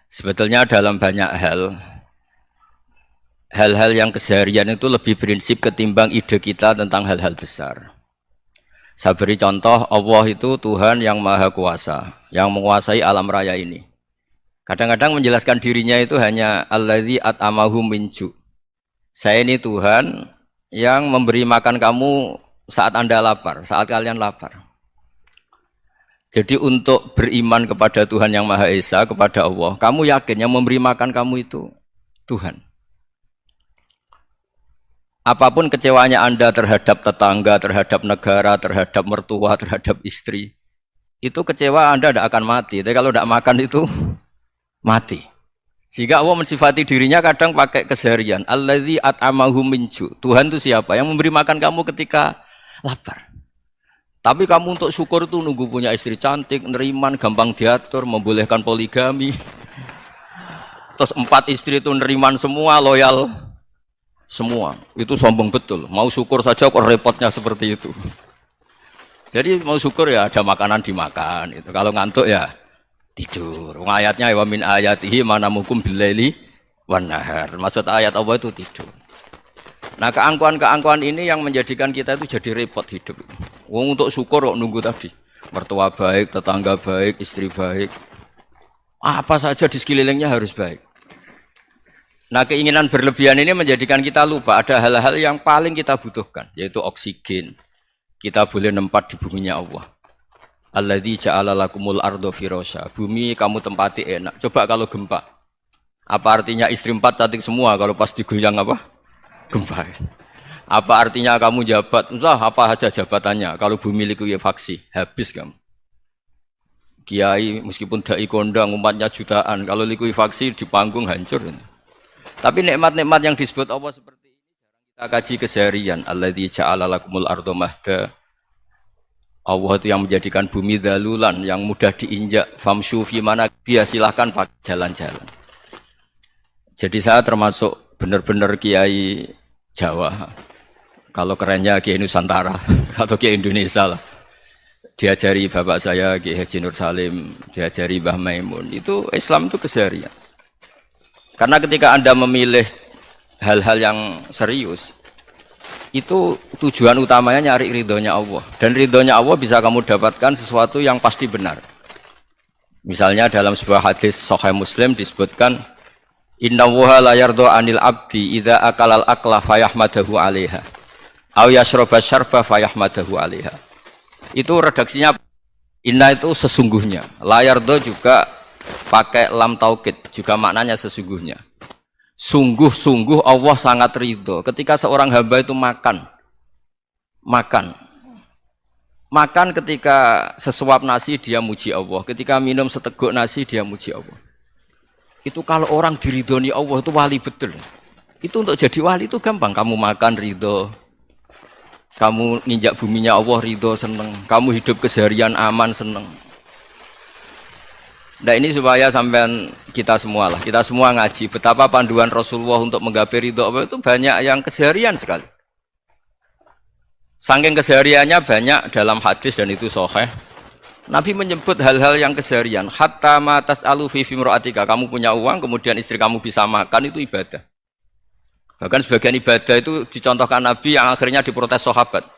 Sebetulnya dalam banyak hal-hal yang keseharian itu lebih prinsip ketimbang ide kita tentang hal-hal besar. Saya beri contoh, Allah itu Tuhan yang maha kuasa, yang menguasai alam raya ini. Kadang-kadang menjelaskan dirinya itu hanya alladzi at'amahum min ju'. Saya ini Tuhan yang memberi makan kamu saat Anda lapar, saat kalian lapar. Jadi untuk beriman kepada Tuhan yang Maha Esa, kepada Allah, kamu yakin yang memberi makan kamu itu Tuhan. Apapun kecewanya Anda terhadap tetangga, terhadap negara, terhadap mertua, terhadap istri, itu kecewa Anda tidak akan mati. Tapi kalau tidak makan itu mati. Sehingga Allah mensifati dirinya kadang pakai keseharian. Alladzi at'amahum min ju'. Tuhan itu siapa? Yang memberi makan kamu ketika lapar. Tapi kamu untuk syukur itu nunggu punya istri cantik, neriman, gampang diatur, membolehkan poligami. Terus 4 istri itu neriman semua, loyal semua. Itu sombong betul. Mau syukur saja kok repotnya seperti itu. Jadi mau syukur ya ada makanan dimakan. Itu kalau ngantuk ya tidur. Ayatnya wa min ayatihi manamukum billaili wan nahar. Maksud ayat Allah itu tidur. Nah, keangkuhan-keangkuhan ini yang menjadikan kita itu jadi repot hidup. Wong untuk syukur kok nunggu tadi. Mertua baik, tetangga baik, istri baik. Apa saja di sekelilingnya harus baik. Nah, keinginan berlebihan ini menjadikan kita lupa ada hal-hal yang paling kita butuhkan, yaitu oksigen. Kita boleh nempat di buminya Allah. Alladzi ja'ala lakumul ardo firasya. Bumi kamu tempati enak. Coba kalau gempa. Apa artinya istri 4 cantik semua kalau pas digoyang apa? Gempa. Apa artinya kamu jabat? Entah apa saja jabatannya. Kalau bumi likuifaksi, habis kamu. Kiai meskipun dai kondang umatnya jutaan, kalau likuifaksi di panggung hancur. Tapi nikmat-nikmat yang disebut Allah seperti ini kita kaji keseharian. Alladzi ja'ala lakumul ardo mahda. Allah itu yang menjadikan bumi dalulan, yang mudah diinjak. Famshu fi mana biya, silahkan pakai jalan-jalan. Jadi saya termasuk benar-benar kiai Jawa. Kalau kerennya kiai Nusantara atau kiai Indonesia lah. Diajari bapak saya Kiai Haji Nur Salim, diajari Mbah Maimun. Itu Islam itu keseharian. Karena ketika Anda memilih hal-hal yang serius, itu tujuan utamanya nyari ridhonya Allah. Dan ridhonya Allah bisa kamu dapatkan sesuatu yang pasti benar. Misalnya dalam sebuah hadis Sahih Muslim disebutkan, Innallaha la yardha 'anil 'abdi idza akalal akla fayahmadahu 'alaiha aw yashraba syarba fayahmadahu 'alaiha. Itu redaksinya inna itu sesungguhnya. La yardha juga pakai lam taukid, juga maknanya sesungguhnya. Sungguh-sungguh Allah sangat ridho ketika seorang hamba itu makan ketika sesuap nasi dia muji Allah, ketika minum seteguk nasi dia muji Allah. Itu kalau orang diridhoni Allah itu wali betul. Itu untuk jadi wali itu gampang. Kamu makan ridho, kamu nginjak buminya Allah ridho, seneng, kamu hidup keseharian aman, seneng. Nah ini supaya sampean kita semua ngaji betapa panduan Rasulullah untuk menggapai ridho Allah itu banyak yang keseharian sekali. Saking kesehariannya banyak dalam hadis dan itu sahih. Nabi menyebut hal-hal yang keseharian. Hatta ma tas'alu fi imra'atika, kamu punya uang kemudian istri kamu bisa makan, itu ibadah. Bahkan sebagian ibadah itu dicontohkan Nabi yang akhirnya diprotes sahabat.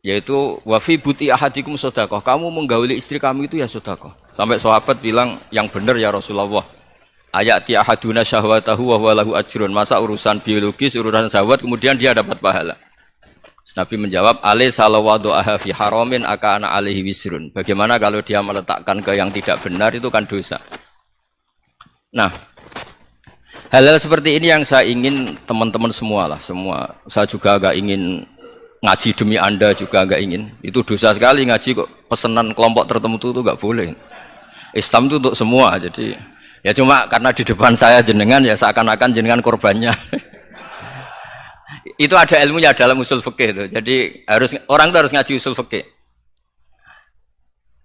Yaitu wa fi buti ahadikum sedekah, kamu menggauli istri kamu itu ya sedekah. Sampai sahabat bilang yang benar ya Rasulullah. Ayati ahaduna syahwatahu wa huwa lahu ajrun. Masa urusan biologis, urusan syahwat kemudian dia dapat pahala. Nabi menjawab, alai salawadu'aha fi haramin akana alaihi wisrun. Bagaimana kalau dia meletakkan ke yang tidak benar, itu kan dosa. Nah, hal-hal seperti ini yang saya ingin teman-teman semua lah, semua. Saya juga agak ingin ngaji demi Anda juga agak ingin. Itu dosa sekali ngaji kok pesanan kelompok tertentu itu enggak boleh. Islam itu untuk semua. Jadi ya cuma karena di depan saya jenengan ya seakan-akan jenengan korbannya. Itu ada ilmunya dalam usul fikih itu. Jadi orang itu harus ngaji usul fikih.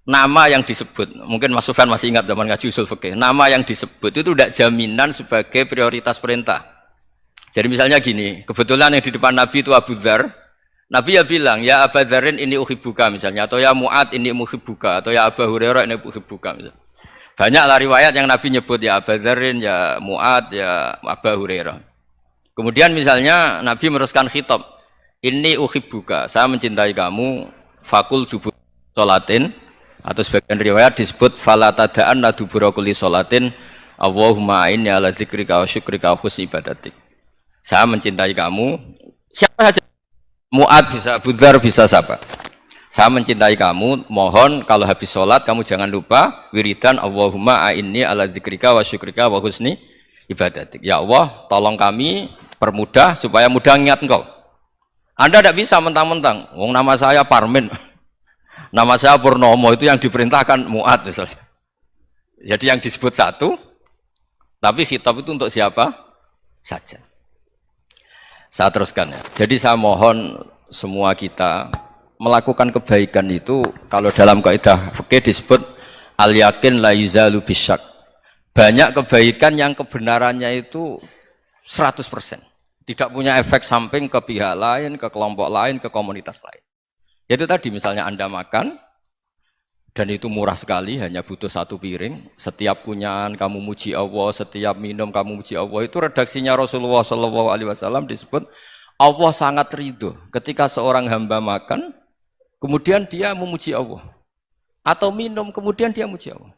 Nama yang disebut, mungkin Mas Sufyan masih ingat zaman ngaji usul fikih. Nama yang disebut itu tidak jaminan sebagai prioritas perintah. Jadi misalnya gini, kebetulan yang di depan Nabi itu Abu Dzar. Nabi ya bilang, ya Abu Dzarin ini uhibbuka misalnya, atau ya Mu'ad ini uhibbuka, atau ya Abu Hurairah ini uhibbuka misalnya. Banyak lah riwayat yang Nabi nyebut ya Abu Dzarrin, ya Mu'ad, ya Abu Hurairah. Kemudian misalnya Nabi meneruskan khitab, ini uhibbuka, saya mencintai kamu, fakul dubur sholatin, atau sebagian riwayat disebut fala tada'an dubura kulli sholatin, Allahumma inni ala dzikrika wa syukrika wa husni ibadatik. Saya mencintai kamu, siapa saja, Mu'ad bisa, Abu Dzar bisa siapa. Saya mencintai kamu, mohon kalau habis sholat kamu jangan lupa wiridan Allahumma a'inni ala dzikrika wa syukrika wa husni ibadatik. Ya Allah, tolong kami permudah supaya mudah ingat engkau. Anda tidak bisa mentang-mentang, wong nama saya Parmin, nama saya Purnomo, itu yang diperintahkan Mu'ad misalnya. Jadi yang disebut satu, tapi khitab itu untuk siapa saja. Saya teruskan ya. Jadi saya mohon semua kita melakukan kebaikan itu, kalau dalam kaidah fikih disebut al yakin la yuzalu bisyak. Banyak kebaikan yang kebenarannya itu 100%, tidak punya efek samping ke pihak lain, ke kelompok lain, ke komunitas lain. Yaitu tadi misalnya Anda makan dan itu murah sekali, hanya butuh satu piring, setiap punyaan kamu muji Allah, setiap minum kamu muji Allah. Itu redaksinya Rasulullah SAW disebut Allah sangat ridho ketika seorang hamba makan kemudian dia memuji Allah, atau minum kemudian dia memuji Allah.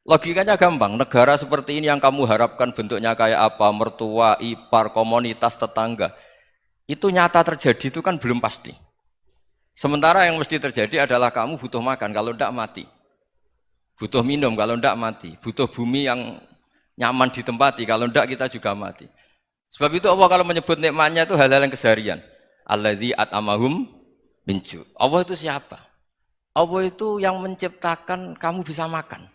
Logikanya gampang, negara seperti ini yang kamu harapkan bentuknya kayak apa, mertua, ipar, komunitas, tetangga, itu nyata terjadi itu kan belum pasti. Sementara yang mesti terjadi adalah kamu butuh makan, kalau tidak mati. Butuh minum, kalau tidak mati. Butuh bumi yang nyaman ditempati, kalau tidak kita juga mati. Sebab itu Allah kalau menyebut nikmatnya itu hal-hal yang keseharian. Alladzi at'amahum binju. Allah itu siapa? Allah itu yang menciptakan kamu bisa makan.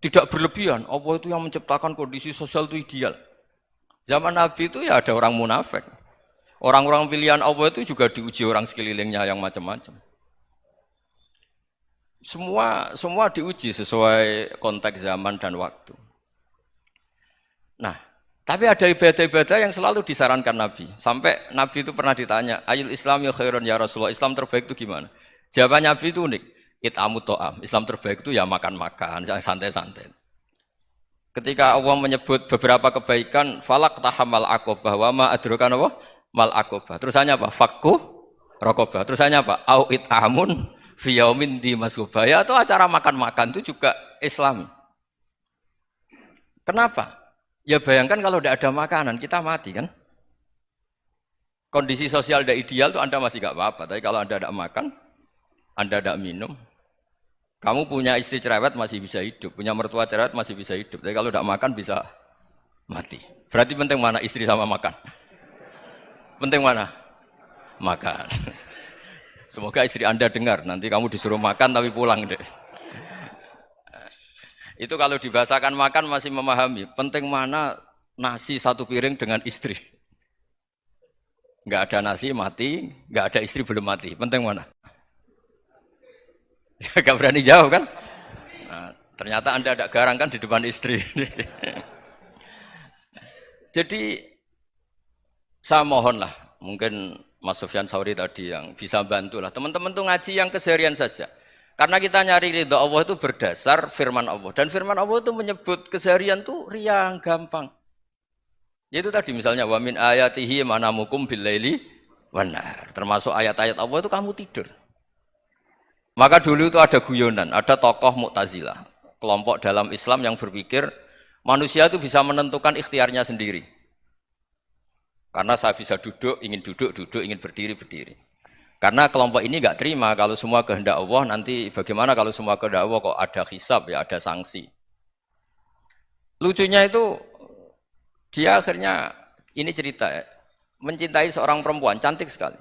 Tidak berlebihan. Allah itu yang menciptakan kondisi sosial itu ideal. Zaman Nabi itu ya ada orang munafik. Orang-orang pilihan Allah itu juga diuji orang sekelilingnya yang macam-macam. Semua diuji sesuai konteks zaman dan waktu. Nah, tapi ada ibadah-ibadah yang selalu disarankan Nabi. Sampai Nabi itu pernah ditanya, ayul Islam ya khairun ya Rasulullah, Islam terbaik itu gimana? Jawaban Nabi itu unik, it'amu to'am. Islam terbaik itu ya makan-makan, yang santai-santai. Ketika Allah menyebut beberapa kebaikan, falak tahamal aqobah, wa ma adrokan apa? Mal aqobah. Terusannya apa? Fakku rokobah. Terusannya apa? Au it'amun fiyaumin di masubah. Ya itu acara makan-makan itu juga Islam. Kenapa? Ya bayangkan kalau tidak ada makanan, kita mati kan? Kondisi sosial tidak ideal itu Anda masih gak apa-apa. Tapi kalau Anda tidak makan, Anda tidak minum, kamu punya istri cerewet masih bisa hidup, punya mertua cerewet masih bisa hidup. Tapi kalau tidak makan bisa mati. Berarti penting mana istri sama makan? Penting mana? Makan. Semoga istri Anda dengar, nanti kamu disuruh makan tapi pulang deh. Itu kalau dibahasakan makan masih memahami. Penting mana nasi satu piring dengan istri. Enggak ada nasi mati, enggak ada istri belum mati. Penting mana? Enggak berani jawab kan? Nah, ternyata Anda ada garang kan di depan istri. Jadi saya mohonlah, mungkin Mas Sufyan Sauri tadi yang bisa bantulah. Teman-teman tuh ngaji yang keseharian saja. Karena kita nyari ridha Allah itu berdasar firman Allah. Dan firman Allah itu menyebut keseharian itu riang, gampang. Yaitu tadi misalnya wa min ayatihi manamukum billaili wanar. Termasuk ayat-ayat Allah itu kamu tidur. Maka dulu itu ada guyonan, ada tokoh Mu'tazilah, kelompok dalam Islam yang berpikir manusia itu bisa menentukan ikhtiarnya sendiri. Karena saya bisa duduk, ingin berdiri, berdiri. Karena kelompok ini nggak terima kalau semua kehendak Allah, nanti bagaimana kalau semua kehendak Allah kok ada hisab ya, ada sanksi. Lucunya itu dia akhirnya ini cerita ya, mencintai seorang perempuan cantik sekali.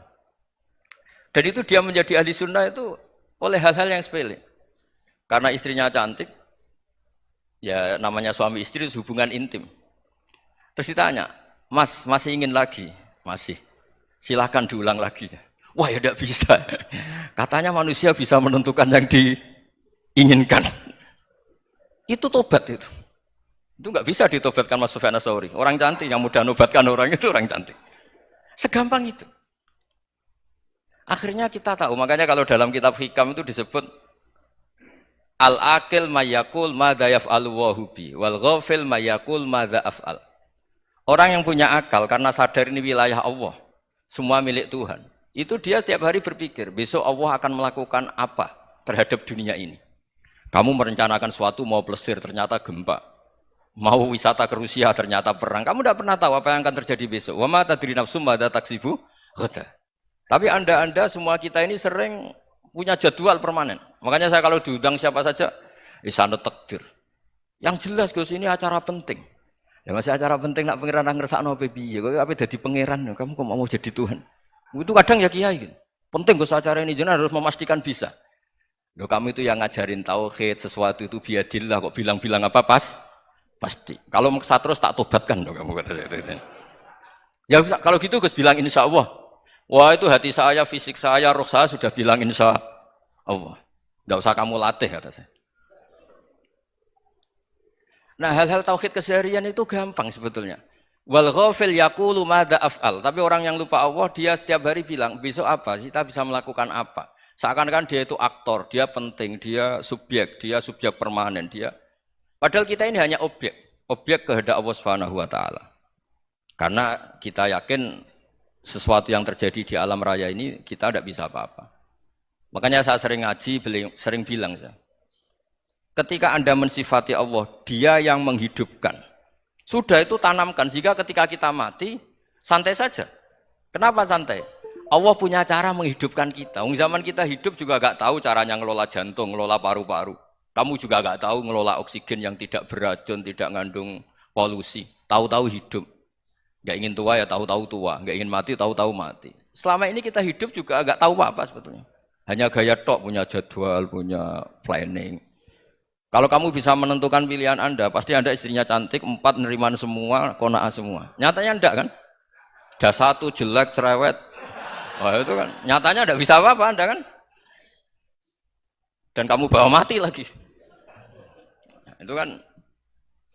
Dan itu dia menjadi ahli sunnah itu oleh hal-hal yang sepele. Karena istrinya cantik, ya namanya suami istri hubungan intim. Terus ditanya, Mas masih ingin lagi? Masih. Silahkan diulang lagi. Wah ya tidak bisa. Katanya manusia bisa menentukan yang diinginkan. Itu tobat itu. Itu nggak bisa ditobatkan Mas Sufyan Ats-Tsauri. Orang cantik yang mudah nobatkan orang itu orang cantik. Segampang itu. Akhirnya kita tahu. Makanya kalau dalam kitab Hikam itu disebut Al-akil mayakul madza yaf'alu wa hubi wal ghafil mayakul madza af'al. Orang yang punya akal karena sadar ini wilayah Allah, semua milik Tuhan. Itu dia tiap hari berpikir, besok Allah akan melakukan apa terhadap dunia ini. Kamu merencanakan suatu mau plesir, ternyata gempa. Mau wisata ke Rusia, ternyata perang. Kamu tidak pernah tahu apa yang akan terjadi besok. Wa ma tadri nafsum madza taksibu ghadan. Tapi anda semua kita ini sering punya jadwal permanen. Makanya saya kalau diundang siapa saja, isane takdir. Yang jelas Gus ini acara penting. Ya masih acara penting nak pangeran ngersakno apa piye? Kok ape dadi pangeran? Kamu kok mau jadi Tuhan? Itu kadang ya kiai. Penting Gus acara ini jenengan harus memastikan bisa. Loh kamu itu yang ngajarin tauhid, sesuatu itu biadillah kok bilang-bilang apa pasti. Kalau maksa terus tak tobatkan loh kamu kata saya itu. Ya kalau gitu Gus bilang insya Allah. Wah itu hati saya, fisik saya, roh saya sudah bilang insya Allah. Tidak usah kamu latih kata saya. Nah hal-hal tauhid keseharian itu gampang sebetulnya. Wal ghafil yaqulu madza af'al. Tapi orang yang lupa Allah dia setiap hari bilang besok apa? Kita bisa melakukan apa? Seakan-akan dia itu aktor, dia penting, dia subjek permanen, dia. Padahal kita ini hanya objek kehendak Allah Subhanahu wa taala. Karena kita yakin sesuatu yang terjadi di alam raya ini kita tidak bisa apa-apa. Makanya saya sering ngaji, sering bilang saya. Ketika Anda mensifati Allah, dia yang menghidupkan. Sudah itu tanamkan, sehingga ketika kita mati, santai saja. Kenapa santai? Allah punya cara menghidupkan kita. Zaman kita hidup juga gak tahu caranya ngelola jantung, ngelola paru-paru. Kamu juga gak tahu ngelola oksigen yang tidak beracun, tidak ngandung polusi. Tahu-tahu hidup. Gak ingin tua ya tahu-tahu tua, gak ingin mati tahu-tahu mati. Selama ini kita hidup juga gak tahu apa sebetulnya. Hanya gaya tok, punya jadwal, punya planning. Kalau kamu bisa menentukan pilihan Anda, pasti Anda istrinya cantik, 4 neriman semua, kona'ah semua. Nyatanya enggak kan? Ada 1 jelek, cerewet. Wah itu kan, nyatanya enggak bisa apa-apa Anda kan? Dan kamu bawa mati lagi. Itu kan,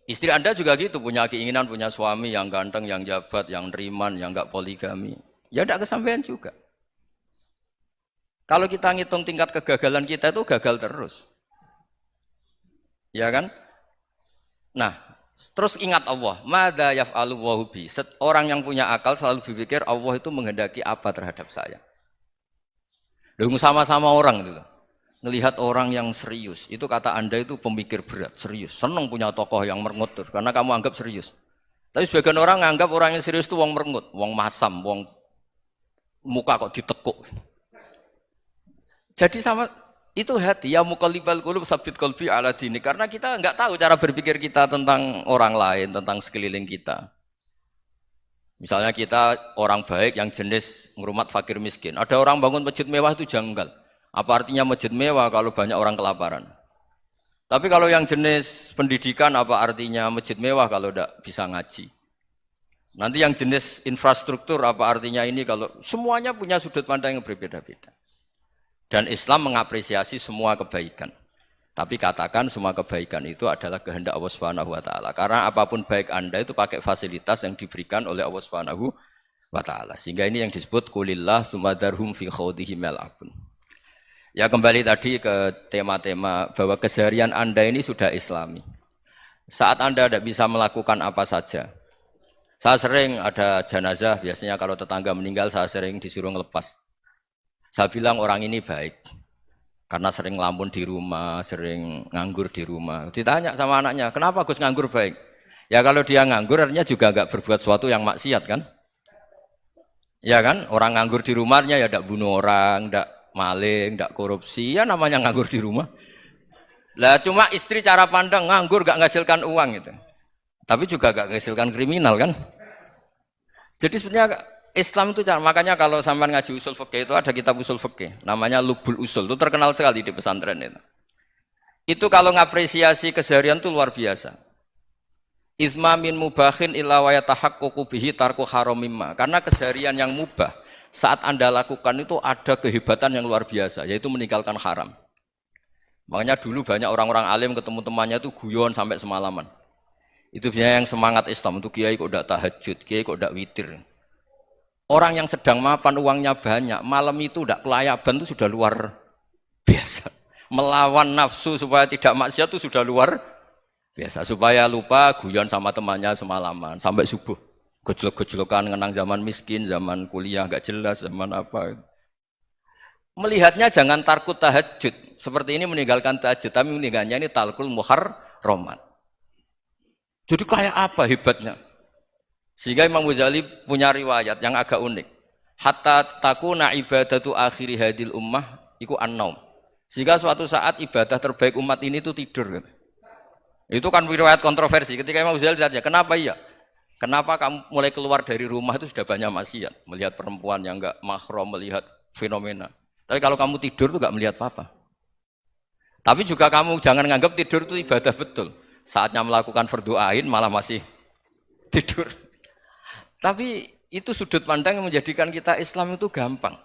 istri Anda juga gitu, punya keinginan, punya suami yang ganteng, yang jabat, yang neriman, yang enggak poligami. Ya enggak kesampaian juga. Kalau kita ngitung tingkat kegagalan kita itu gagal terus. Ya kan? Nah, terus ingat Allah, madza yaf'alu wa hubi. Orang yang punya akal selalu berpikir Allah itu menghendaki apa terhadap saya. Loh, sama-sama orang itu. Ngelihat orang yang serius, itu kata Anda itu pemikir berat, serius. Senang punya tokoh yang merengut karena kamu anggap serius. Tapi sebagian orang nganggap orang yang serius itu wong merengut, wong masam, wong muka kok ditekuk. Jadi sama itu hati ya muqallibal qulub tsabbit qalbi ala dini, karena kita enggak tahu cara berpikir kita tentang orang lain, tentang sekeliling kita. Misalnya kita orang baik yang jenis ngrumat fakir miskin. Ada orang bangun masjid mewah itu janggal. Apa artinya masjid mewah kalau banyak orang kelaparan? Tapi kalau yang jenis pendidikan apa artinya masjid mewah kalau enggak bisa ngaji? Nanti yang jenis infrastruktur apa artinya ini kalau semuanya punya sudut pandang yang berbeda-beda. Dan Islam mengapresiasi semua kebaikan. Tapi katakan semua kebaikan itu adalah kehendak Allah Subhanahu wa taala. Karena apapun baik Anda itu pakai fasilitas yang diberikan oleh Allah Subhanahu wa taala. Sehingga ini yang disebut qulillah tsumadarhum fi khawdihim yal'abun. Ya kembali tadi ke tema-tema bahwa keseharian Anda ini sudah Islami. Saat Anda tidak bisa melakukan apa saja. Saya sering ada jenazah, biasanya kalau tetangga meninggal saya sering disuruh ngelepas. Saya bilang orang ini baik, karena sering ngelamun di rumah, sering nganggur di rumah. Ditanya sama anaknya, kenapa Gus nganggur baik? Ya kalau dia nganggur artinya juga enggak berbuat sesuatu yang maksiat kan? Ya kan, orang nganggur di rumahnya ya enggak bunuh orang, enggak maling, enggak korupsi, ya namanya nganggur di rumah. Lah cuma istri cara pandang nganggur enggak menghasilkan uang itu. Tapi juga enggak menghasilkan kriminal kan? Jadi sebenarnya Islam itu makanya kalau sampean ngaji usul fikih itu ada kitab usul fikih namanya Lubul Usul, itu terkenal sekali di pesantren itu. Itu kalau ngapresiasi keseharian itu luar biasa. Izma min mubahin illa wa yatahaqqaqu bihi tarku haramimma. Karena keseharian yang mubah saat Anda lakukan itu ada kehebatan yang luar biasa, yaitu meninggalkan haram. Makanya dulu banyak orang-orang alim ketemu temannya itu guyon sampai semalaman. Itu biasanya yang semangat Islam itu kiai kok ndak tahajud, kiai kok ndak witir. Orang yang sedang mapan uangnya banyak, malam itu tidak kelayaban itu sudah luar biasa. Melawan nafsu supaya tidak maksiat itu sudah luar biasa. Supaya lupa guyon sama temannya semalaman sampai subuh. Gejlok-gejlokan ngenang zaman miskin, zaman kuliah nggak jelas, zaman apa. Melihatnya jangan tarkut tahajud. Seperti ini meninggalkan tahajud, tapi meninggalnya ini talkul muharramat. Jadi kayak apa hebatnya? Sehingga Imam Ghazali punya riwayat yang agak unik. Hatta takuna ibadatu akhiri hadil ummah iku an-naum. Sehingga suatu saat ibadah terbaik umat ini itu tidur. Itu kan riwayat kontroversi. Ketika Imam Ghazali tanya, kenapa iya? Kenapa kamu mulai keluar dari rumah itu sudah banyak maksiat? Melihat perempuan yang enggak mahram, melihat fenomena. Tapi kalau kamu tidur itu enggak melihat apa-apa. Tapi juga kamu jangan menganggap tidur itu ibadah betul. Saatnya melakukan fardhu ain malah masih tidur. Tapi itu sudut pandang yang menjadikan kita Islam itu gampang.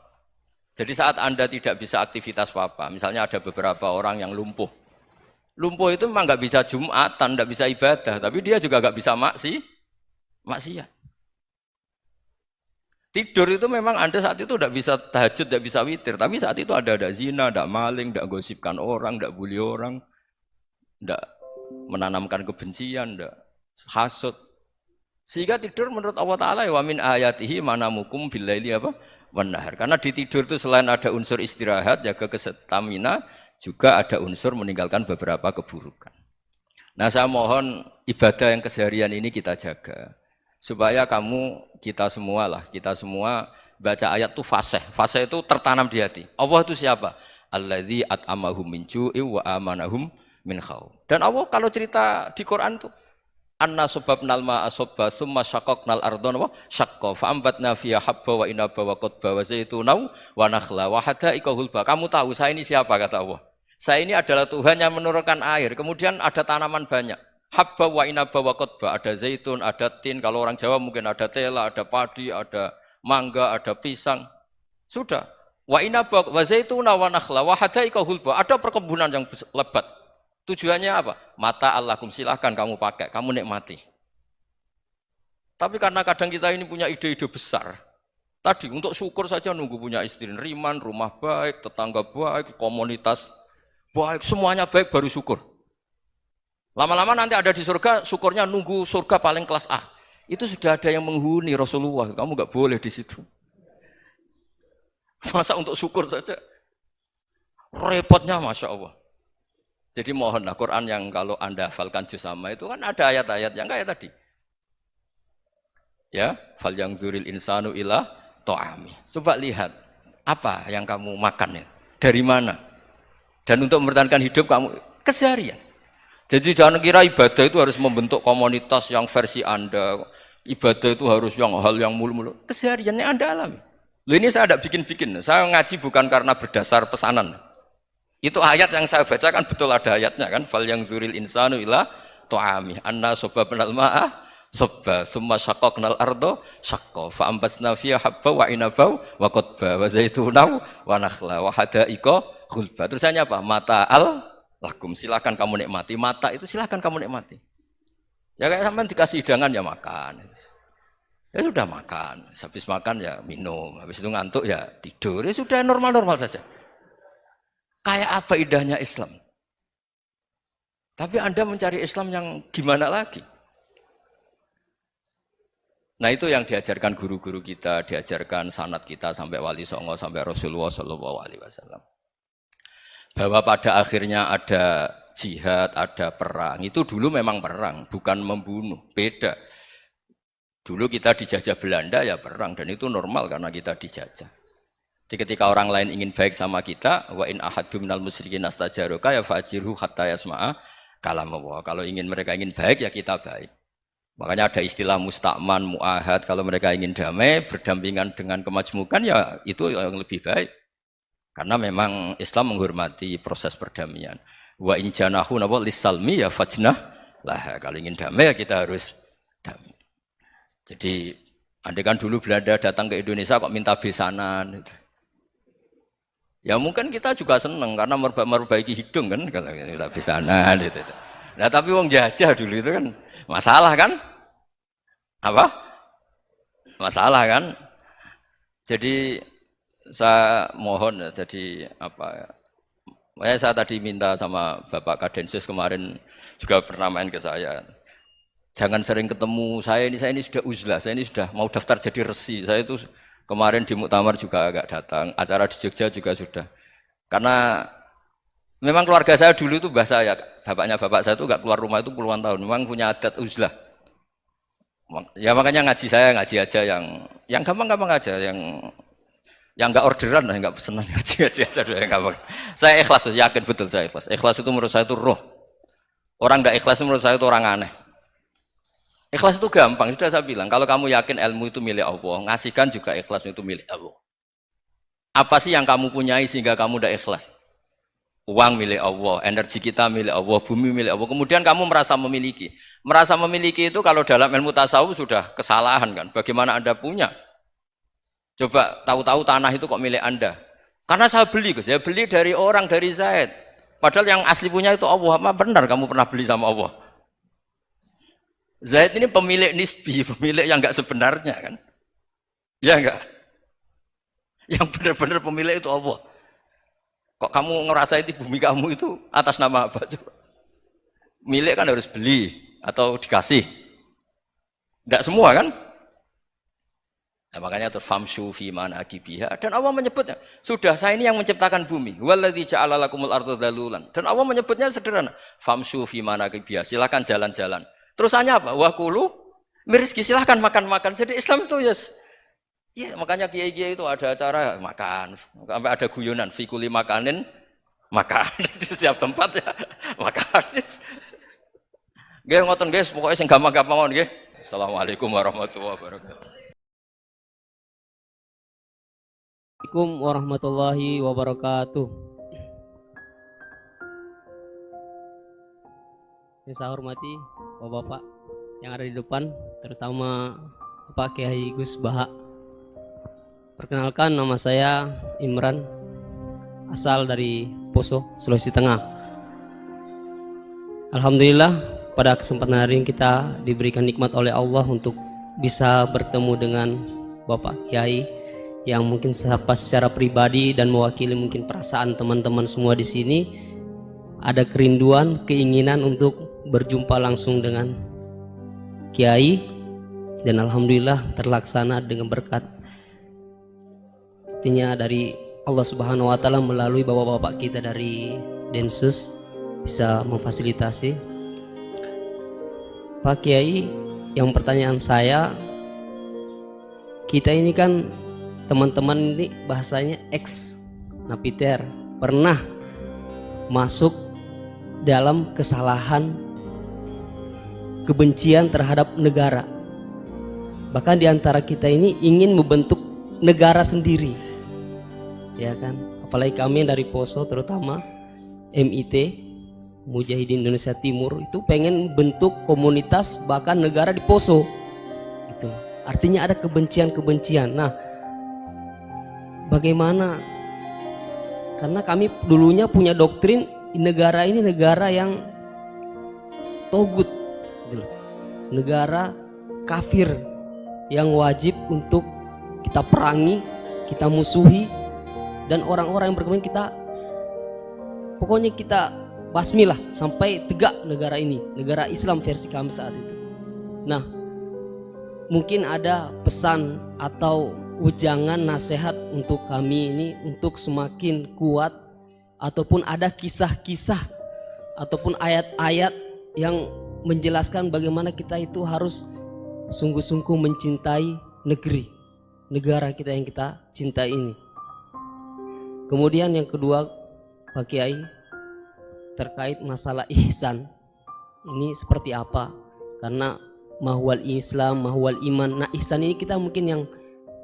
Jadi saat Anda tidak bisa aktivitas apa-apa, misalnya ada beberapa orang yang lumpuh. Lumpuh itu memang nggak bisa Jumatan, nggak bisa ibadah, tapi dia juga nggak bisa maksiat. Tidur itu memang Anda saat itu tidak bisa tahajud, tidak bisa witir, tapi saat itu ada zina, ada maling, tidak gosipkan orang, tidak bully orang, tidak menanamkan kebencian, tidak hasud. Sehingga tidur menurut Allah Ta'ala wa min ayatihi manamukum billaili apa? Wan-nahar. Karena di tidur itu selain ada unsur istirahat, jaga kestamina, juga ada unsur meninggalkan beberapa keburukan. Nah saya mohon ibadah yang keseharian ini kita jaga. Supaya kita semua baca ayat itu fasih. Fasih itu tertanam di hati. Allah itu siapa? Alladzi at'amahum min ju'i wa amanahum min khauf. Dan Allah kalau cerita di Quran itu anna sababnal ma'a sabba tsumma syaqqaqnal ardha wa syaqqa fa ambatna fiha habba wa inaba wa qadba wa zaituna wa nakhla wa hada'iqa hulba. Kamu tahu saya ini siapa kata Allah? Saya ini adalah Tuhan yang menurunkan air, kemudian ada tanaman banyak. Habba wa inaba wa qadba, ada zaitun, ada tin, kalau orang Jawa mungkin ada tela, ada padi, ada mangga, ada pisang. Sudah. Wa inaba wa zaituna wa nakhla wa hada'iqa hulba. Ada perkebunan yang lebat. Tujuannya apa? Mata Allahkum, silahkan kamu pakai, kamu nikmati. Tapi karena kadang kita ini punya ide-ide besar. Tadi untuk syukur saja nunggu punya istri riman, rumah baik, tetangga baik, komunitas baik, semuanya baik baru syukur. Lama-lama nanti ada di surga, syukurnya nunggu surga paling kelas A. Itu sudah ada yang menghuni Rasulullah, kamu nggak boleh di situ. Masa untuk syukur saja? Repotnya Masya Allah. Jadi mohonlah Quran yang kalau Anda hafalkan juz sama itu kan ada ayat-ayat yang kayak tadi. Ya, fal yang dzuril insanu ila ta'ami. Coba lihat apa yang kamu makan ya? Dari mana? Dan untuk mempertahankan hidup kamu keseharian. Jadi jangan kira ibadah itu harus membentuk komunitas yang versi Anda. Ibadah itu harus hal yang mulu-mulu. Kesehariannya Anda alami. Loh ini saya tidak bikin-bikin. Saya ngaji bukan karena berdasar pesanan. Itu ayat yang saya baca kan betul ada ayatnya kan. Fal yang dzuril insanu ila ta'ami. Anna sababnal ma'a sabba tsumma syaqqaqnal arda syaqqa fa ambasna fiha habba wa inaba wa qadba wa zaituna wa nakhla wa hada'iqa khulba. Terusannya apa? Mata'al lakum, silakan kamu nikmati. Mata itu silakan kamu nikmati. Ya kayak sampean dikasih hidangan ya makan. Ya sudah makan. Habis makan ya minum. Habis itu ngantuk ya tidur. Ya sudah normal-normal saja. Kayak apa indahnya Islam? Tapi Anda mencari Islam yang gimana lagi? Nah itu yang diajarkan guru-guru kita, diajarkan sanad kita sampai Wali Songo, sampai Rasulullah SAW. Bahwa pada akhirnya ada jihad, ada perang. Itu dulu memang perang, bukan membunuh. Beda. Dulu kita dijajah Belanda ya perang, dan itu normal karena kita dijajah. Jadi ketika orang lain ingin baik sama kita, wa in ahadum minal musyrikin astajaruka ya fajirhu hatta yasma'a kalam Allah. Kalau mereka ingin baik ya kita baik. Makanya ada istilah musta'man, mu'ahad. Kalau mereka ingin damai, berdampingan dengan kemajmukan ya itu yang lebih baik. Karena memang Islam menghormati proses perdamaian. Wa in janahu nawa lisalmi ya fajnah lah. Kalau ingin damai ya kita harus damai. Jadi andai kan dulu Belanda datang ke Indonesia kok minta besanan gitu. Ya mungkin kita juga seneng karena memperbaiki hidung kan kalau kita besanan gitu. Nah tapi wong jajah dulu itu kan masalah kan? Apa? Masalah kan? Jadi saya mohon jadi Saya tadi minta sama Bapak Kadensus kemarin juga pernah main ke saya. Jangan sering ketemu saya ini sudah uzlah, saya ini sudah mau daftar jadi resi. Saya itu kemarin di Muktamar juga agak datang, acara di Jogja juga sudah. Karena memang keluarga saya dulu itu bahasa ya, bapaknya bapak saya itu gak keluar rumah itu puluhan tahun. Memang punya adat uzlah. Ya makanya ngaji saya ngaji aja yang gampang-gampang aja, yang nggak orderan, yang nggak pesenan ngaji aja dulu yang gampang. Saya ikhlas, yakin betul saya ikhlas. Ikhlas itu menurut saya itu roh. Orang nggak ikhlas menurut saya itu orang aneh. Ikhlas itu gampang, sudah saya bilang. Kalau kamu yakin ilmu itu milik Allah, ngasihkan juga ikhlas itu milik Allah. Apa sih yang kamu punyai sehingga kamu udah ikhlas? Uang milik Allah, energi kita milik Allah, bumi milik Allah. Kemudian kamu merasa memiliki. Merasa memiliki itu kalau dalam ilmu tasawuf sudah kesalahan kan. Bagaimana Anda punya? Coba tahu-tahu tanah itu kok milik Anda. Karena saya beli, Gus. Saya beli dari orang, dari Zaid. Padahal yang asli punya itu Allah. Apa benar kamu pernah beli sama Allah? Zaid ini pemilik nisbi, pemilik yang enggak sebenarnya kan. Ya enggak? Yang benar-benar pemilik itu Allah. Kok kamu ngerasa itu bumi kamu itu atas nama apa? Coba. Milik kan harus beli atau dikasih. Enggak semua kan? Nah, makanya itu famshu fi manakibiha, dan Allah menyebutnya sudah saya ini yang menciptakan bumi waladzi ja'ala lakumul arda dalulan, dan Allah menyebutnya sederhana famshu fi manakibiha, silakan jalan-jalan. Terusannya apa? Wa kulu mirizki, silakan makan-makan. Jadi Islam itu ya makanya kiai-kiai itu ada acara makan, sampai ada guyonan fi kulli makanin makan di setiap tempat ya makan. Nggih ngoten guys, pokoknya sing gampang-gampang mawon nggih. Assalamualaikum warahmatullahi wabarakatuh. Assalamualaikum warahmatullahi wabarakatuh. Yang saya hormati Bapak-bapak yang ada di depan, terutama Bapak Kiai Gus Baha. Perkenalkan, nama saya Imran, asal dari Poso, Sulawesi Tengah. Alhamdulillah pada kesempatan hari ini kita diberikan nikmat oleh Allah untuk bisa bertemu dengan Bapak Kiai yang mungkin secara pribadi dan mewakili mungkin perasaan teman-teman semua di sini, ada kerinduan, keinginan untuk berjumpa langsung dengan Kiai, dan alhamdulillah terlaksana dengan berkat artinya dari Allah Subhanahu wa taala melalui bapak-bapak kita dari Densus bisa memfasilitasi. Pak Kiai, yang pertanyaan saya, kita ini kan teman-teman ini bahasanya ex napiter, pernah masuk dalam kesalahan kebencian terhadap negara. Bahkan diantara kita ini ingin membentuk negara sendiri, ya kan? Apalagi kami dari Poso, terutama MIT Mujahidin Indonesia Timur itu pengen bentuk komunitas bahkan negara di Poso. Gitu. Artinya ada kebencian-kebencian. Nah, bagaimana? Karena kami dulunya punya doktrin negara ini negara yang togut, gitu. Negara kafir yang wajib untuk kita perangi, kita musuhi, dan orang-orang yang berkembang kita pokoknya kita basmi lah sampai tegak negara ini, negara Islam versi kami saat itu. Nah, mungkin ada pesan atau ujangan nasihat untuk kami ini untuk semakin kuat, ataupun ada kisah-kisah ataupun ayat-ayat yang menjelaskan bagaimana kita itu harus sungguh-sungguh mencintai negara kita yang kita cintai ini. Kemudian yang kedua Pak Kiai, terkait masalah ihsan ini seperti apa? Karena mahwal Islam, mahwal iman. Nah, ihsan ini kita mungkin yang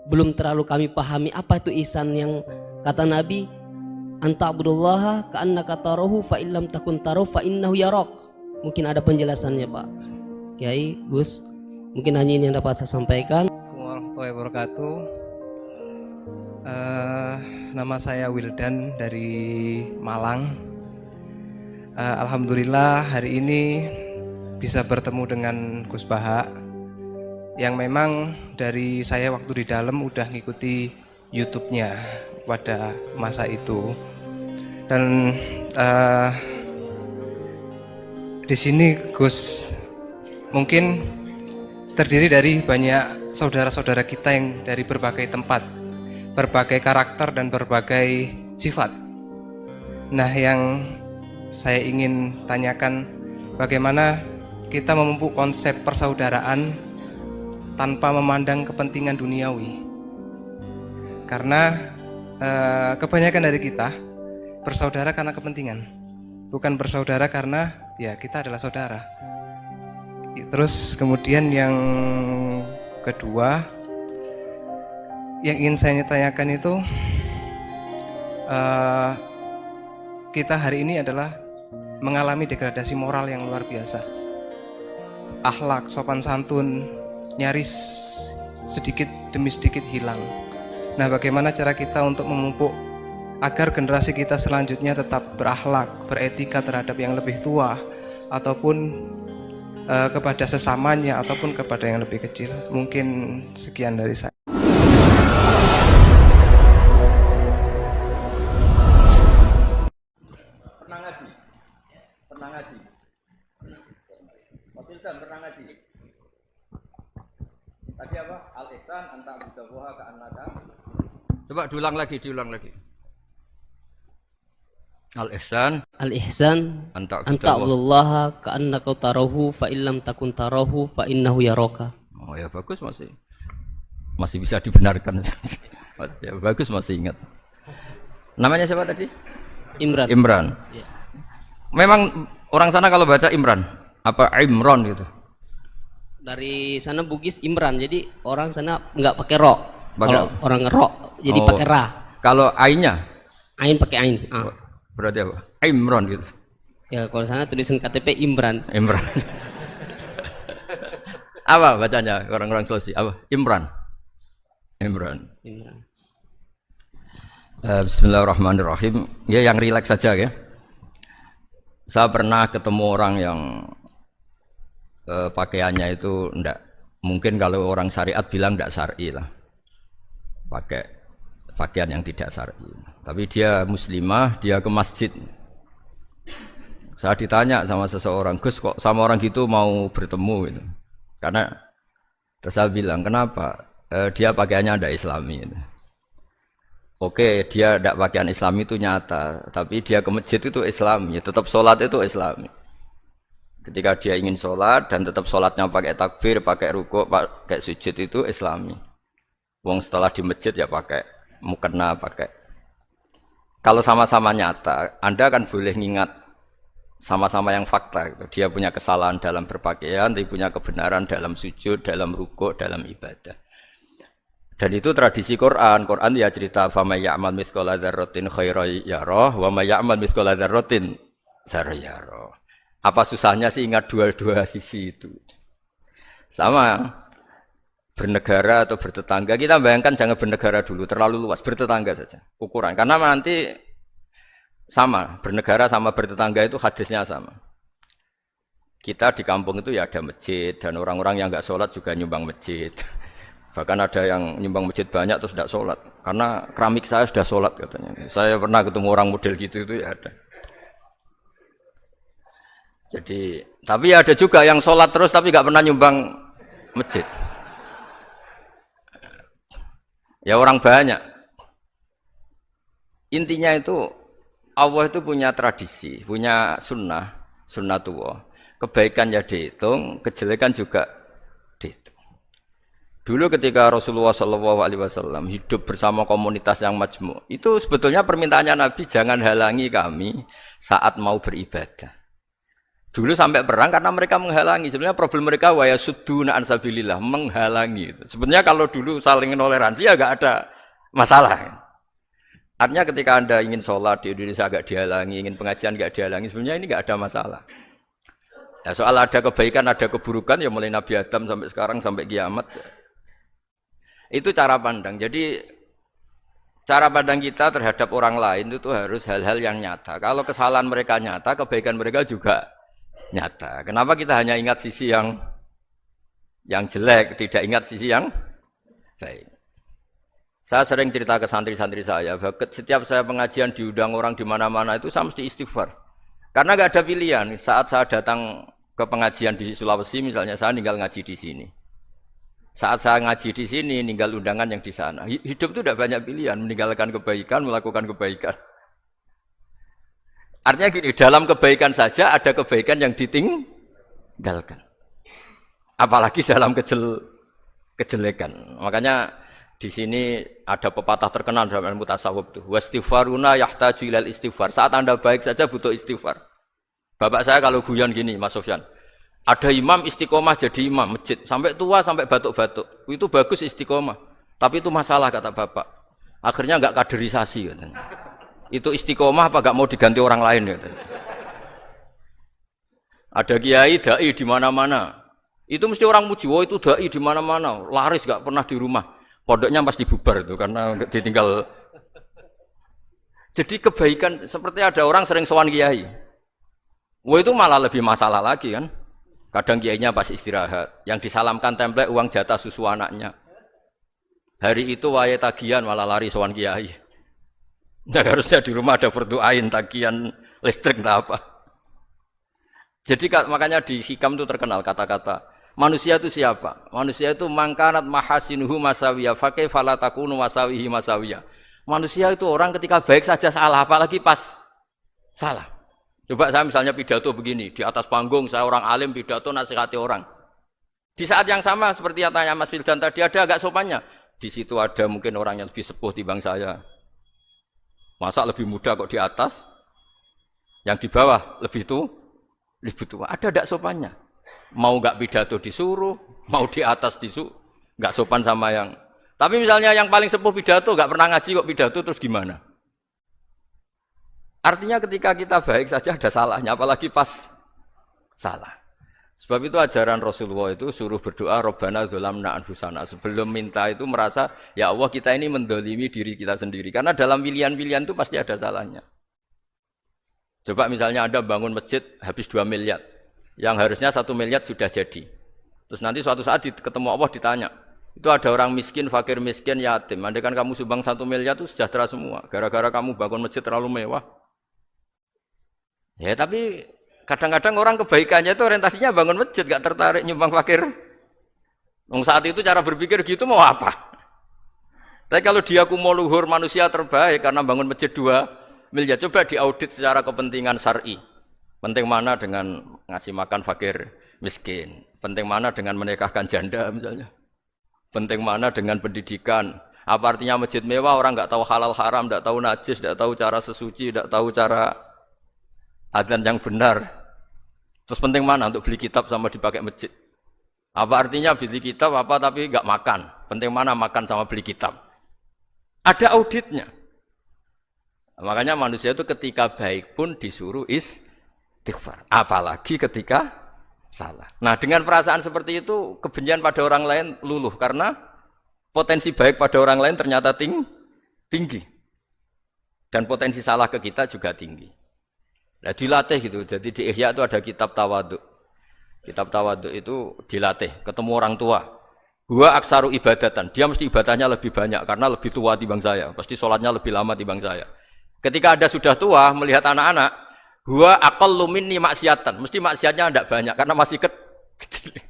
belum terlalu kami pahami. Apa itu ihsan yang kata Nabi, anta'budullaha ka'annaka tarahu fa illam takun tarahu fa innahu yarak. Mungkin ada penjelasannya Pak Kiai, Gus. Mungkin hanya ini yang dapat saya sampaikan. Warahmatullahi wabarakatuh. Nama saya Wildan dari Malang. Alhamdulillah hari ini bisa bertemu dengan Gus Baha yang memang dari saya waktu di dalam udah ngikuti YouTube-nya pada masa itu. Dan di sini Gus mungkin terdiri dari banyak saudara-saudara kita yang dari berbagai tempat, berbagai karakter dan berbagai sifat. Nah, yang saya ingin tanyakan, bagaimana kita memupuk konsep persaudaraan tanpa memandang kepentingan duniawi. Karena kebanyakan dari kita bersaudara karena kepentingan, bukan bersaudara karena ya kita adalah saudara. Terus kemudian yang kedua yang ingin saya tanyakan itu, kita hari ini adalah mengalami degradasi moral yang luar biasa. Akhlak, sopan santun nyaris sedikit demi sedikit hilang. Nah, bagaimana cara kita untuk memupuk agar generasi kita selanjutnya tetap berakhlak, beretika terhadap yang lebih tua, ataupun kepada sesamanya, ataupun kepada yang lebih kecil. Mungkin sekian dari saya. Pernah ngaji? Pernah ngaji? Mas Ilham pernah ngaji? Tadi apa? Al-ihsan anta budawaha ka'annaka. Coba diulang lagi. Al-ihsan anta abdullaha ka'annaka tarahu fa illam takun tarahu fa innahu yaraka. Oh ya, bagus, masih bisa dibenarkan. Ya, bagus, masih ingat. Namanya siapa tadi? Imran. Ya. Memang orang sana kalau baca Imran apa Imron gitu? Dari sana Bugis Imran, jadi orang sana nggak pakai ro. Pakai- Kalau orang ngerok jadi Oh. pakai ra. Kalau ainnya Ain pakai ain. berarti apa? Imron gitu. Ya kalau sana tulisan KTP Imran. Imran. Apa bacanya orang-orang Sulawesi? Apa? Imran. Bismillahirrahmanirrahim. Ya, yang rileks saja ya. Saya pernah ketemu orang yang pakaiannya itu enggak, mungkin kalau orang syariat bilang enggak syar'i lah, pakai pakaian yang tidak syar'i. Tapi dia muslimah, dia ke masjid. Saya ditanya sama seseorang, Gus kok sama orang gitu mau bertemu gitu. Karena terus saya bilang, kenapa? Dia pakaiannya ada islami gitu. Oke, dia tidak pakaian islami itu nyata, tapi dia ke masjid itu islami, tetap sholat itu islami. Ketika dia ingin sholat dan tetap sholatnya pakai takbir, pakai rukuk, pakai sujud itu islami. Wong setelah di masjid ya pakai mukena, pakai. Kalau sama-sama nyata, Anda kan boleh ngingat sama-sama yang fakta gitu. Dia punya kesalahan dalam berpakaian, dia punya kebenaran dalam sujud, dalam rukuk, dalam ibadah. Dan itu tradisi Quran. Quran ya cerita fama ya'mal mithqala dzarratin khairan yarah wa may ya'mal mithqala dzarratin syarran yarah. Apa susahnya sih ingat dua-dua sisi itu? Sama bernegara atau bertetangga, kita bayangkan jangan bernegara dulu, terlalu luas, bertetangga saja ukuran. Karena nanti sama, bernegara sama bertetangga itu hadisnya sama. Kita di kampung itu ya ada masjid, dan orang-orang yang enggak sholat juga nyumbang masjid. Bahkan ada yang nyumbang masjid banyak terus tidak sholat, karena keramik saya sudah sholat katanya. Saya pernah ketemu orang model gitu itu ya ada. Jadi, tapi ada juga yang sholat terus tapi nggak pernah nyumbang masjid. Ya orang banyak. Intinya itu Allah itu punya tradisi, punya sunnatullah. Kebaikan ya dihitung, kejelekan juga dihitung. Dulu ketika Rasulullah SAW hidup bersama komunitas yang majmu', itu sebetulnya permintaannya Nabi, jangan halangi kami saat mau beribadah. Dulu sampai perang karena mereka menghalangi. Sebenarnya problem mereka wa yasudduna an sabilillah, menghalangi. Sebenarnya kalau dulu saling toleransi ya enggak ada masalah. Artinya ketika Anda ingin sholat di Indonesia agak dihalangi, ingin pengajian enggak dihalangi, sebenarnya ini enggak ada masalah. Ya, soal ada kebaikan, ada keburukan ya mulai Nabi Adam sampai sekarang sampai kiamat. Itu cara pandang. Jadi cara pandang kita terhadap orang lain itu harus hal-hal yang nyata. Kalau kesalahan mereka nyata, kebaikan mereka juga nyata. Kenapa kita hanya ingat sisi yang jelek, tidak ingat sisi yang baik? Saya sering cerita ke santri-santri saya, bahwa setiap saya pengajian diundang orang di mana-mana itu saya mesti istighfar. Karena nggak ada pilihan. Saat saya datang ke pengajian di Sulawesi misalnya, saya tinggal ngaji di sini. Saat saya ngaji di sini, ninggal undangan yang di sana. Hidup itu tidak banyak pilihan, meninggalkan kebaikan, melakukan kebaikan. Artinya gini, dalam kebaikan saja ada kebaikan yang ditinggalkan. Apalagi dalam kejelekan. Makanya di sini ada pepatah terkenal dalam ilmu tasawuf tuh. Wastighfaruna yahtaju ilal istighfar. Saat Anda baik saja butuh istighfar. Bapak saya kalau guyon gini, Mas Sofyan. Ada imam istiqomah jadi imam masjid sampai tua sampai batuk-batuk. Itu bagus istiqomah. Tapi itu masalah kata Bapak. Akhirnya enggak kaderisasi katanya. Itu istiqomah apa enggak mau diganti orang lain katanya. Ada kiai dai di mana-mana. Itu mesti orang muji, oh itu dai di mana-mana, laris enggak pernah di rumah. Pondoknya pasti bubar itu karena ditinggal. Jadi kebaikan seperti ada orang sering sowan kiai. Wah itu malah lebih masalah lagi kan. Kadang kiainya pas istirahat, yang disalamkan template uang jatah susu anaknya. Hari itu wayahe tagihan malah lari sowan kiai. Dan harusnya di rumah ada berdoain tagihan listrik entah apa. Jadi makanya di hikam itu terkenal kata-kata manusia itu siapa? Manusia itu mangkanat mahasinuhu masawiya fakih falatakunu masawihi masawiya. Manusia itu orang ketika baik saja salah, apalagi pas salah. Coba saya misalnya pidato begini, di atas panggung saya orang alim pidato nasihati orang. Di saat yang sama seperti yang tanya Mas Wildan tadi ada agak sopannya. Di situ ada mungkin orang yang lebih sepuh timbang saya. Masa lebih muda kok di atas? Yang di bawah lebih tua? Ada agak sopannya. Mau nggak pidato disuruh, mau di atas disuruh, nggak sopan sama yang. Tapi misalnya yang paling sepuh pidato nggak pernah ngaji kok pidato terus gimana? Artinya ketika kita baik saja ada salahnya, apalagi pas salah. Sebab itu ajaran Rasulullah itu suruh berdoa Rabbana dzolamna anfusana. Sebelum minta itu merasa ya Allah kita ini mendolimi diri kita sendiri. Karena dalam pilihan-pilihan itu pasti ada salahnya. Coba misalnya Anda bangun masjid habis 2 miliar. Yang harusnya 1 miliar sudah jadi. Terus nanti suatu saat ketemu Allah ditanya. Itu ada orang miskin, fakir miskin, yatim. Andai kan kamu sumbang 1 miliar itu sejahtera semua. Gara-gara kamu bangun masjid terlalu mewah. Ya tapi kadang-kadang orang kebaikannya itu orientasinya bangun masjid, gak tertarik nyumbang fakir. Saat itu cara berpikir gitu mau apa? Tapi kalau dia kumuluhur manusia terbaik karena bangun masjid 2 miliar, coba diaudit secara kepentingan syar'i. Penting mana dengan ngasih makan fakir miskin? Penting mana dengan menikahkan janda misalnya? Penting mana dengan pendidikan? Apa artinya masjid mewah orang nggak tahu halal haram, nggak tahu najis, nggak tahu cara sesuci, nggak tahu cara adzan yang benar. Terus penting mana untuk beli kitab sama dipakai masjid? Apa artinya beli kitab apa tapi nggak makan? Penting mana makan sama beli kitab? Ada auditnya. Makanya manusia itu ketika baik pun disuruh istighfar. Apalagi ketika salah. Nah dengan perasaan seperti itu kebencian pada orang lain luluh karena potensi baik pada orang lain ternyata tinggi. Dan potensi salah ke kita juga tinggi. Nah dilatih gitu. Jadi di Ihya itu ada kitab tawaduk. Kitab tawaduk itu dilatih. Ketemu orang tua. Gua aksaru ibadatan. Dia mesti ibadahnya lebih banyak karena lebih tua timbang saya. Pasti sholatnya lebih lama timbang saya. Ketika Anda sudah tua melihat anak-anak, gua aqallu minni maksiatan. Mesti maksiatnya tidak banyak karena masih kecil.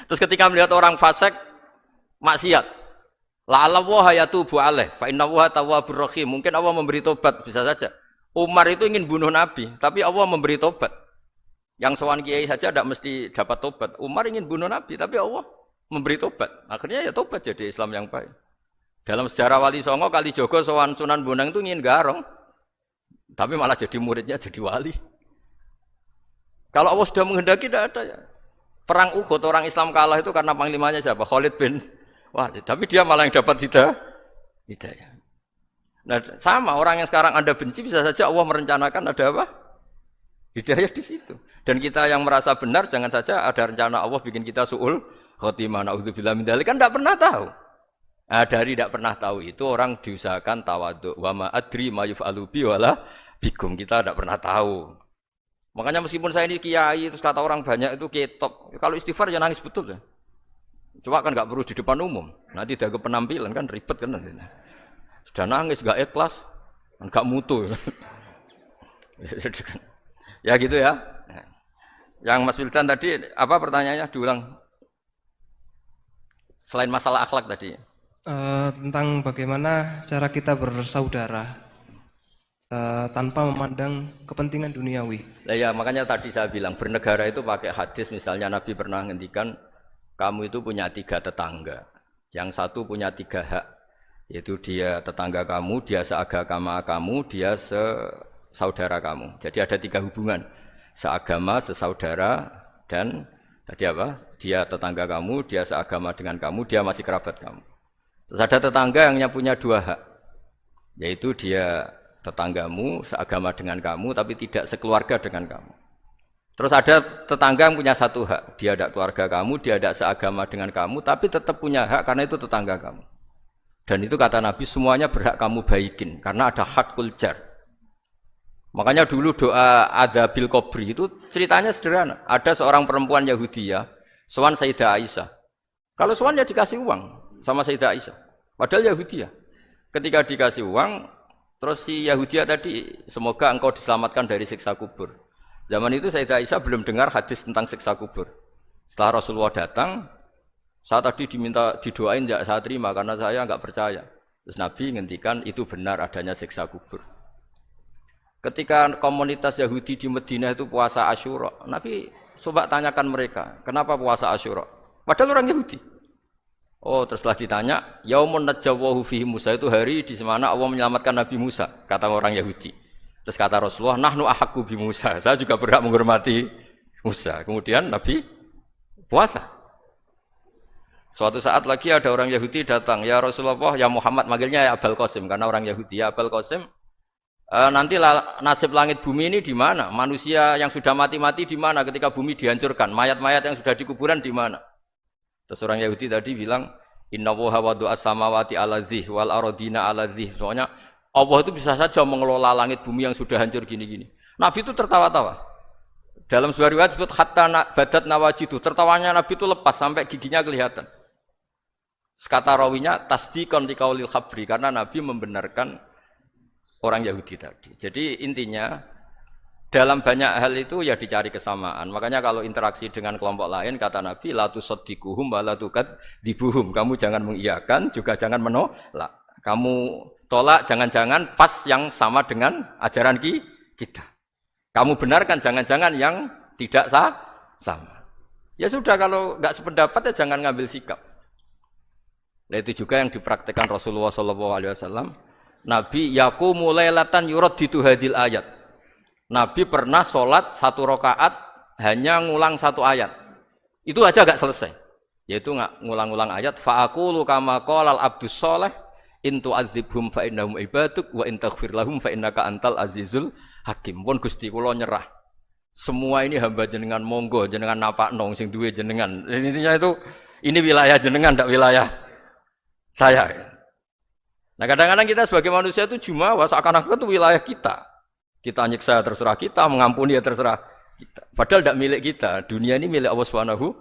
Terus ketika melihat orang fasik maksiat, la'alla wa yatubu alaih fa inna wa tawwabur rahim. Mungkin Allah memberi tobat, bisa saja. Umar itu ingin bunuh Nabi, tapi Allah memberi tobat. Yang sowan kiai saja tidak mesti dapat tobat. Umar ingin bunuh Nabi, tapi Allah memberi tobat. Akhirnya ya tobat jadi Islam yang baik. Dalam sejarah Wali Songo, Kalijogo sowan Sunan Bonang itu ingin garong, tapi malah jadi muridnya jadi wali. Kalau Allah sudah menghendaki tidak ada ya. Perang Uhud orang Islam kalah itu karena panglimanya siapa? Khalid bin Walid. Tapi dia malah yang dapat hidayah. Nah, sama orang yang sekarang Anda benci bisa saja Allah merencanakan ada apa? Hidayah di situ. Dan kita yang merasa benar jangan saja ada rencana Allah bikin kita su'ul khotimah. Na'udzubillah min dzalik kan tidak pernah tahu. Nah, dari tidak pernah tahu itu orang diusahakan tawadhu. Wa ma adri ma yuf'alu bi wala bikum. Kita tidak pernah tahu. Makanya meskipun saya ini kiai terus kata orang banyak itu ketop. Kalau istighfar ya nangis betul ya. Cuma kan nggak perlu di depan umum. Nanti dianggap penampilan kan ribet kan nanti. Sudah nangis nggak ikhlas, nggak mutu. Ya gitu ya. Yang Mas Wildan tadi apa pertanyaannya diulang? Selain masalah akhlak tadi. Tentang bagaimana cara kita bersaudara tanpa memandang kepentingan duniawi. Nah, ya makanya tadi saya bilang bernegara itu pakai hadis, misalnya Nabi pernah ngendikan kamu itu punya 3 tetangga, yang satu punya 3 hak, yaitu dia tetangga kamu, dia seagama kamu, dia sesaudara kamu. Jadi ada 3 hubungan, seagama, sesaudara, dan tadi apa? Dia tetangga kamu, dia seagama dengan kamu, dia masih kerabat kamu. Terus ada tetangga yang punya 2 hak, yaitu dia tetanggamu, seagama dengan kamu, tapi tidak sekeluarga dengan kamu. Terus ada tetangga yang punya 1 hak, dia tidak keluarga kamu, dia tidak seagama dengan kamu, tapi tetap punya hak karena itu tetangga kamu. Dan itu kata Nabi, semuanya berhak kamu baikin, karena ada hakul jar. Makanya dulu doa ada bil kubri itu ceritanya sederhana. Ada seorang perempuan Yahudi ya, sowan Sayyidah Aisyah. Kalau sowan ya dikasih uang sama Sayyidah Aisyah. Padahal Yahudi ya. Ketika dikasih uang, terus si Yahudi tadi, semoga engkau diselamatkan dari siksa kubur. Zaman itu Sayyidah Aisyah belum dengar hadis tentang siksa kubur. Setelah Rasulullah datang, saya tadi diminta didoain, tidak saya terima karena saya enggak percaya. Terus Nabi ngendikan itu benar adanya siksa kubur. Ketika komunitas Yahudi di Madinah itu puasa Asyura, Nabi coba tanyakan mereka, kenapa puasa Asyura? Padahal orang Yahudi. Oh, terus setelah ditanya, Yaumun najjawahu fihi Musa, itu hari di mana Allah menyelamatkan Nabi Musa, kata orang Yahudi. Terus kata Rasulullah, nahnu ahaqqu bi Musa, saya juga berhak menghormati Musa. Kemudian Nabi puasa. Suatu saat lagi ada orang Yahudi datang, ya Rasulullah, ya Muhammad, manggilnya ya Abul Qasim karena orang Yahudi. Ya Abul Qasim, nanti nasib langit bumi ini di mana? Manusia yang sudah mati-mati di mana ketika bumi dihancurkan? Mayat-mayat yang sudah di kuburan di mana? Terus orang Yahudi tadi bilang, Inna woha wadu as-samawati ala dzih wal arodina ala dzih. Soalnya Allah itu bisa saja mengelola langit bumi yang sudah hancur gini-gini. Nabi itu tertawa-tawa. Dalam sebuah riwayat disebut hatta badat nawajidu. Tertawanya Nabi itu lepas sampai giginya kelihatan. Kata rawinya tasdiqan liqaulil khabri, karena Nabi membenarkan orang Yahudi tadi. Jadi intinya dalam banyak hal itu ya dicari kesamaan. Makanya kalau interaksi dengan kelompok lain kata Nabi la tusaddiquhum wa la tukadzibuhum. Kamu jangan mengiyakan juga jangan menolak. Kamu tolak jangan-jangan pas yang sama dengan ajaran kita. Kamu benarkan jangan-jangan yang tidak sama. Ya sudah, kalau enggak sependapat ya jangan ngambil sikap. Nah itu juga yang dipraktikkan Rasulullah SAW. Nabi yaqumu lailatan yuraddidu hadil ayat. Nabi pernah sholat 1 rakaat hanya ngulang 1 ayat. Itu aja gak selesai. Yaitu ngulang-ngulang ayat. Fa'akulu kama qolal abdus sholeh in tu'adzibhum fa innahum ibaduk wa in taghfir lahum fa innaka antal azizul hakim. Pun Gusti kula nyerah. Semua ini hamba jenengan, monggo jenengan napakno sing duwe jenengan. Intinya itu ini wilayah jenengan, ndak wilayah saya. Nah kadang-kadang kita sebagai manusia itu jumawa seakan-akan itu wilayah kita. Kita nyiksa terserah kita, mengampuni ya terserah kita. Padahal tidak milik kita. Dunia ini milik Allah Subhanahu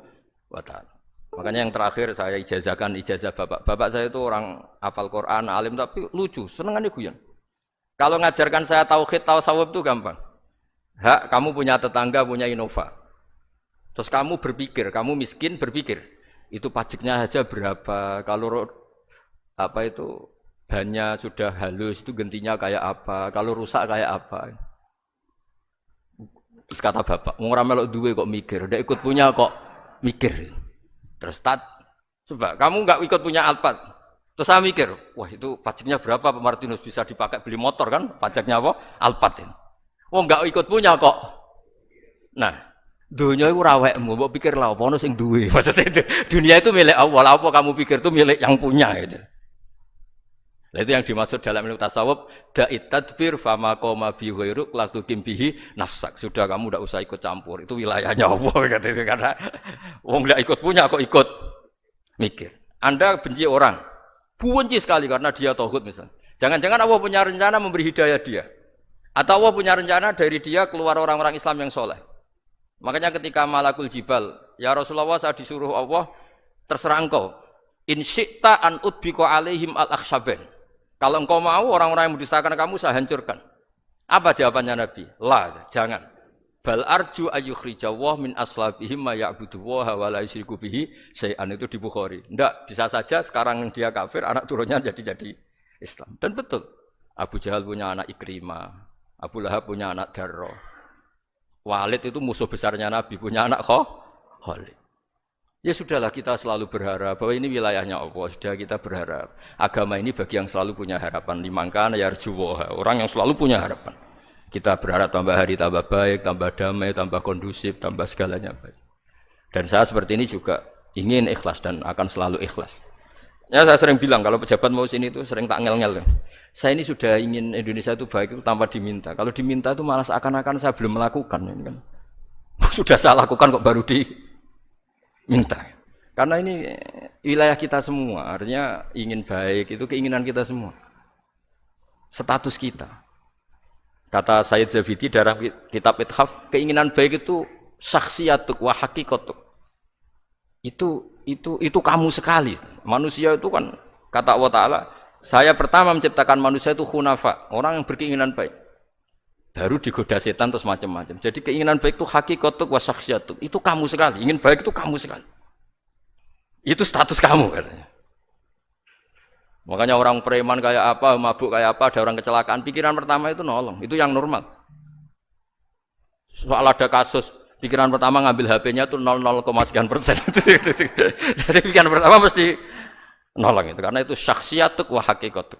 wa taala. Makanya yang terakhir saya ijazahkan ijazah bapak. Bapak saya itu orang hafal Quran, alim tapi lucu, senengannya guyon. Kalau ngajarkan saya tauhid, tasawuf itu gampang. Hak kamu punya tetangga, punya Innova. Terus kamu berpikir, kamu miskin berpikir, itu pajaknya aja berapa? Kalau apa itu bannya sudah halus itu gantinya kayak apa, kalau rusak kayak apa. Terus kata bapak, orang melok duwe kok mikir, udah ikut punya kok mikir. Terus coba kamu nggak ikut punya Alphard, terus saya mikir, wah itu pajaknya berapa Pak Martinus, bisa dipakai beli motor kan, pajaknya apa? Alphard ini. Oh nggak ikut punya kok. Nah, dunia itu rawekmu, mbok pikir lah apa ono sing duwe. Maksudnya dunia itu milik Allah, apa kamu pikir itu milik yang punya gitu. Nah, itu yang dimaksud dalam ilmu tasawuf, da'it tadbir fama qoma bi ghairuk la tuqim bihi nafsak. Sudah kamu tidak usah ikut campur, itu wilayahnya Allah kata itu, karena wong enggak ikut punya kok ikut mikir. Anda benci orang, benci sekali karena dia tauhid misalnya. Jangan-jangan Allah punya rencana memberi hidayah dia. Atau Allah punya rencana dari dia keluar orang-orang Islam yang soleh. Makanya ketika Malakul Jibal, ya Rasulullah saya disuruh Allah terserah engkau. In syi'ta an udbiko alaihim al-akhshaben. Kalau engkau mau orang-orang yang mendustakan kamu saya hancurkan. Apa jawabannya Nabi? La, jangan. Bal arju ayyukhrijawah min aslabihim ma ya'budu wa la yusyriku bihi syai'an, itu di Bukhari. Enggak, bisa saja sekarang dia kafir, anak turunnya jadi Islam. Dan betul. Abu Jahal punya anak Ikrimah, Abu Lahab punya anak Darrah. Walid itu musuh besarnya Nabi, punya anak Khalid. Ya sudahlah, kita selalu berharap bahwa ini wilayahnya Allah. Sudah, kita berharap. Agama ini bagi yang selalu punya harapan. Limangkan yarjuwa, orang yang selalu punya harapan. Kita berharap tambah hari tambah baik, tambah damai, tambah kondusif, tambah segalanya baik. Dan saya seperti ini juga ingin ikhlas dan akan selalu ikhlas. Ya saya sering bilang kalau pejabat mau sini itu sering tak ngel-ngel. Saya ini sudah ingin Indonesia itu baik itu tanpa diminta. Kalau diminta itu malah seakan-akan saya belum melakukan. Ini kan. Sudah saya lakukan kok baru diminta. Karena ini wilayah kita semua, artinya ingin baik itu keinginan kita semua. Status kita. Kata Sayyid Zabidi dalam kitab Ithaf, keinginan baik itu syakhsiyatuk wa hakikatuk. Itu kamu sekali. Manusia itu kan kata Allah Ta'ala, saya pertama menciptakan manusia itu hunafa, orang yang berkeinginan baik. Baru digoda setan terus macam-macam. Jadi keinginan baik itu hakikatuk wa syakhsiyatuk. Itu kamu sekali. Ingin baik itu kamu sekali. Itu status kamu katanya. Makanya orang preman kayak apa, mabuk kayak apa, ada orang kecelakaan, pikiran pertama itu nolong. Itu yang normal. Soal ada kasus pikiran pertama ngambil HP-nya tuh 0,sekian persen. Jadi pikiran pertama mesti nolong itu karena itu syakhsiyatuk wa hakikatuk.